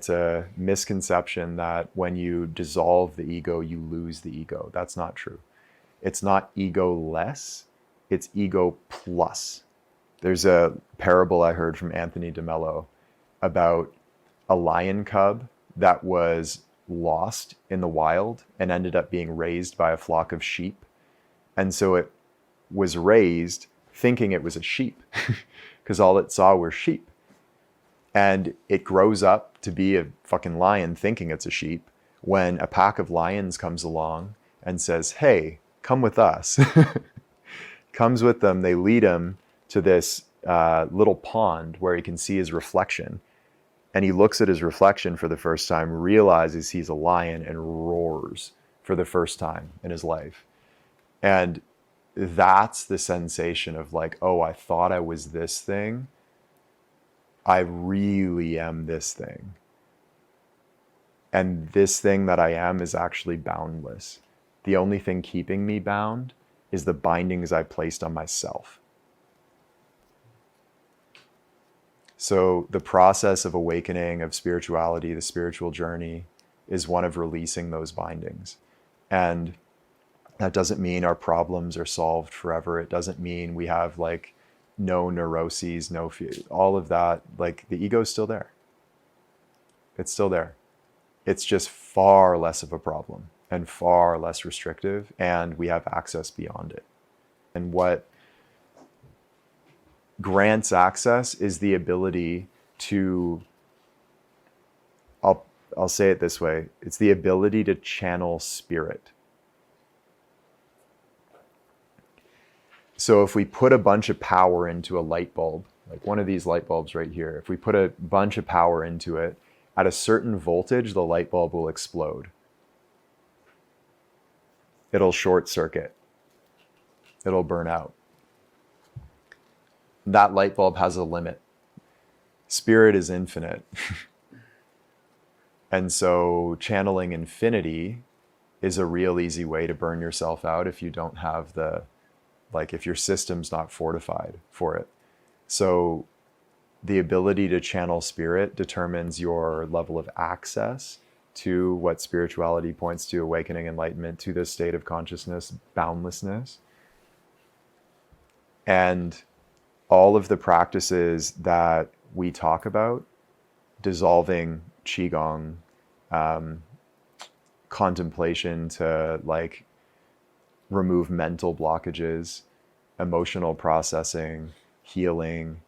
It's a misconception that when you dissolve the ego, you lose the ego. That's not true. It's not ego less, it's ego plus. There's a parable I heard from Anthony DeMello about a lion cub that was lost in the wild and ended up being raised by a flock of sheep. And so it was raised thinking it was a sheep because all it saw were sheep. And it grows up to be a fucking lion thinking it's a sheep when a pack of lions comes along and says, hey, come with us. Comes with them, they lead him to this little pond where he can see his reflection. And he looks at his reflection for the first time, realizes he's a lion, and roars for the first time in his life. And that's the sensation of like, oh, I thought I was this thing. I really am this thing. And this thing that I am is actually boundless. The only thing keeping me bound is the bindings I placed on myself. So the process of awakening, of spirituality, the spiritual journey, is one of releasing those bindings. And that doesn't mean our problems are solved forever. It doesn't mean we have like no neuroses, no fear, all of that. Like the ego is still there. It's still there. It's just far less of a problem and far less restrictive, and we have access beyond it. And what grants access is the ability to, I'll say it this way, it's the ability to channel spirit. So if we put a bunch of power into a light bulb, like one of these light bulbs right here, if we put a bunch of power into it, at a certain voltage, the light bulb will explode. It'll short circuit. It'll burn out. That light bulb has a limit. Spirit is infinite. And so channeling infinity is a real easy way to burn yourself out if you don't have if your system's not fortified for it. So the ability to channel spirit determines your level of access to what spirituality points to, awakening, enlightenment, to this state of consciousness, boundlessness. And all of the practices that we talk about, dissolving qigong, contemplation to like remove mental blockages, emotional processing, healing,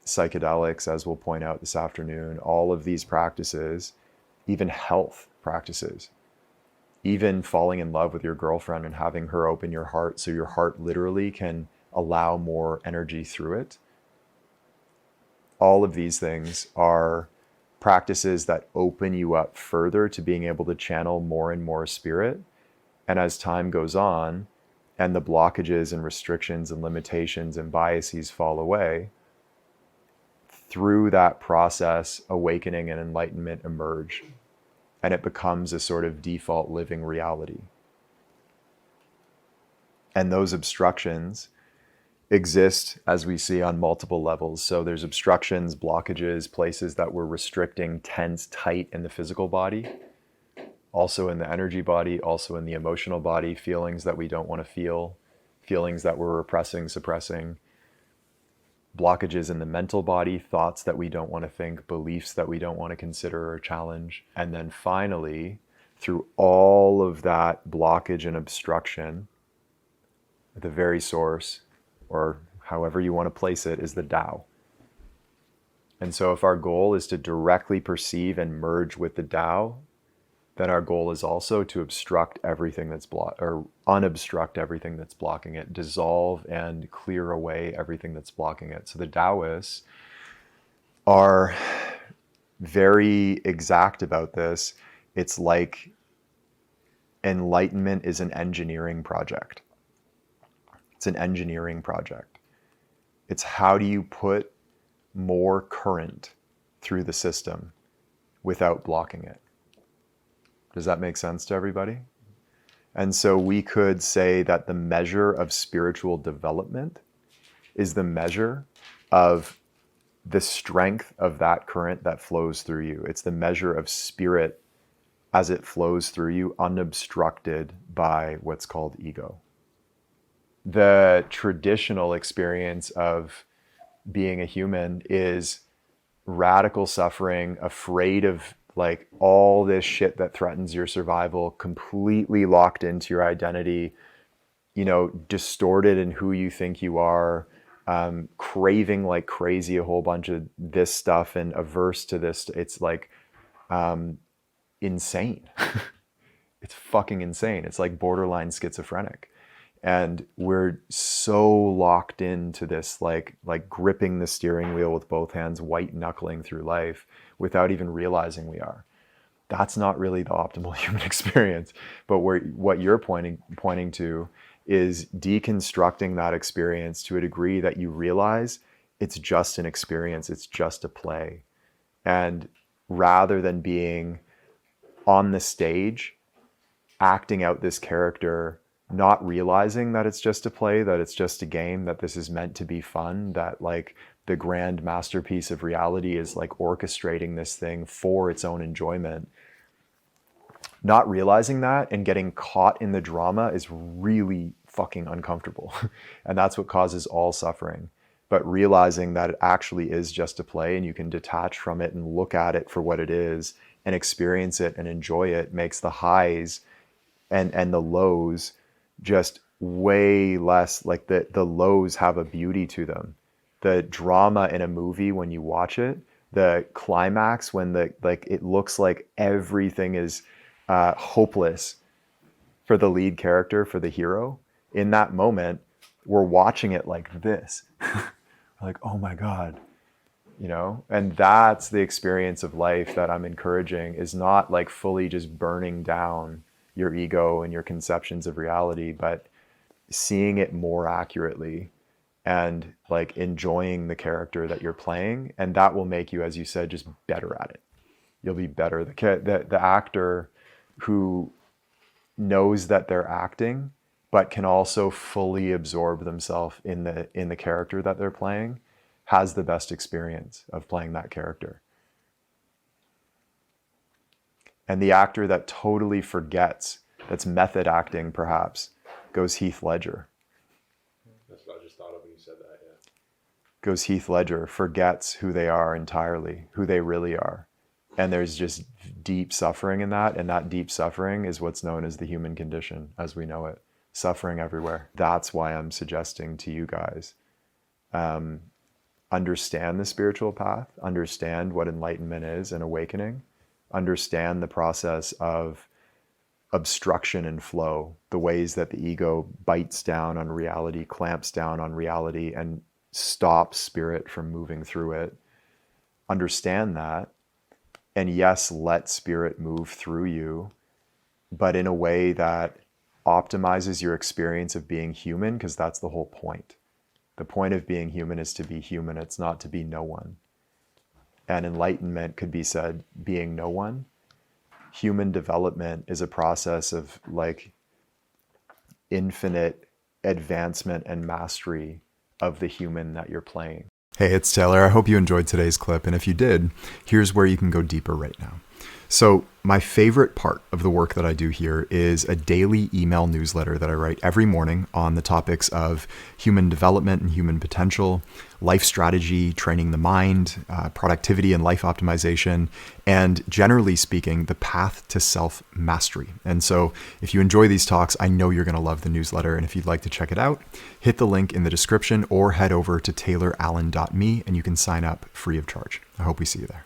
psychedelics, as we'll point out this afternoon, all of these practices, even health practices, even falling in love with your girlfriend and having her open your heart so your heart literally can allow more energy through it. All of these things are practices that open you up further to being able to channel more and more spirit. And as time goes on and the blockages and restrictions and limitations and biases fall away, through that process, awakening and enlightenment emerge, and it becomes a sort of default living reality. And those obstructions exist, as we see, on multiple levels. So there's obstructions, blockages, places that we're restricting, tense, tight in the physical body, also in the energy body, also in the emotional body, feelings that we don't want to feel, feelings that we're repressing, suppressing, blockages in the mental body, thoughts that we don't want to think, beliefs that we don't want to consider or challenge. And then finally, through all of that blockage and obstruction, at the very source, or however you want to place it, is the Tao. And so if our goal is to directly perceive and merge with the Tao, then our goal is also to obstruct everything that's or unobstruct everything that's blocking it, dissolve and clear away everything that's blocking it. So the Taoists are very exact about this. It's like enlightenment is an engineering project. It's an engineering project. It's how do you put more current through the system without blocking it? Does that make sense to everybody? And so we could say that the measure of spiritual development is the measure of the strength of that current that flows through you. It's the measure of spirit as it flows through you, unobstructed by what's called ego. The traditional experience of being a human is radical suffering, afraid of like all this shit that threatens your survival, completely locked into your identity, you know, distorted in who you think you are, craving like crazy a whole bunch of this stuff and averse to this. It's like insane. It's fucking insane. It's like borderline schizophrenic. And we're so locked into this, like gripping the steering wheel with both hands, white knuckling through life without even realizing we are. That's not really the optimal human experience. But what you're pointing to is deconstructing that experience to a degree that you realize it's just an experience, it's just a play. And rather than being on the stage, acting out this character, not realizing that it's just a play, that it's just a game, that this is meant to be fun, that like the grand masterpiece of reality is like orchestrating this thing for its own enjoyment. Not realizing that and getting caught in the drama is really fucking uncomfortable. And that's what causes all suffering. But realizing that it actually is just a play and you can detach from it and look at it for what it is and experience it and enjoy it makes the highs and the lows just way less. Like the lows have a beauty to them. The drama in a movie, when you watch it, the climax, when it looks like everything is hopeless for the lead character, for the hero, in that moment, we're watching it like this. Like, oh my God, you know? And that's the experience of life that I'm encouraging, is not like fully just burning down your ego and your conceptions of reality, but seeing it more accurately and like enjoying the character that you're playing. And that will make you, as you said, just better at it. You'll be better. The actor who knows that they're acting, but can also fully absorb themselves in the character that they're playing, has the best experience of playing that character. And the actor that totally forgets, that's method acting perhaps, goes Heath Ledger. That's what I just thought of when you said that, yeah. Goes Heath Ledger, forgets who they are entirely, who they really are. And there's just deep suffering in that. And that deep suffering is what's known as the human condition as we know it. Suffering everywhere. That's why I'm suggesting to you guys, understand the spiritual path, understand what enlightenment is and awakening, understand the process of obstruction and flow, the ways that the ego bites down on reality, clamps down on reality, and stops spirit from moving through it. Understand that. And yes, let spirit move through you, but in a way that optimizes your experience of being human, because that's the whole point. The point of being human is to be human. It's not to be no one. And enlightenment could be said being no one. Human development is a process of like infinite advancement and mastery of the human that you're playing. Hey, it's Taylor. I hope you enjoyed today's clip. And if you did, here's where you can go deeper right now. So my favorite part of the work that I do here is a daily email newsletter that I write every morning on the topics of human development and human potential, life strategy, training the mind, productivity and life optimization, and generally speaking, the path to self-mastery. And so if you enjoy these talks, I know you're going to love the newsletter. And if you'd like to check it out, hit the link in the description or head over to taylorallen.me and you can sign up free of charge. I hope we see you there.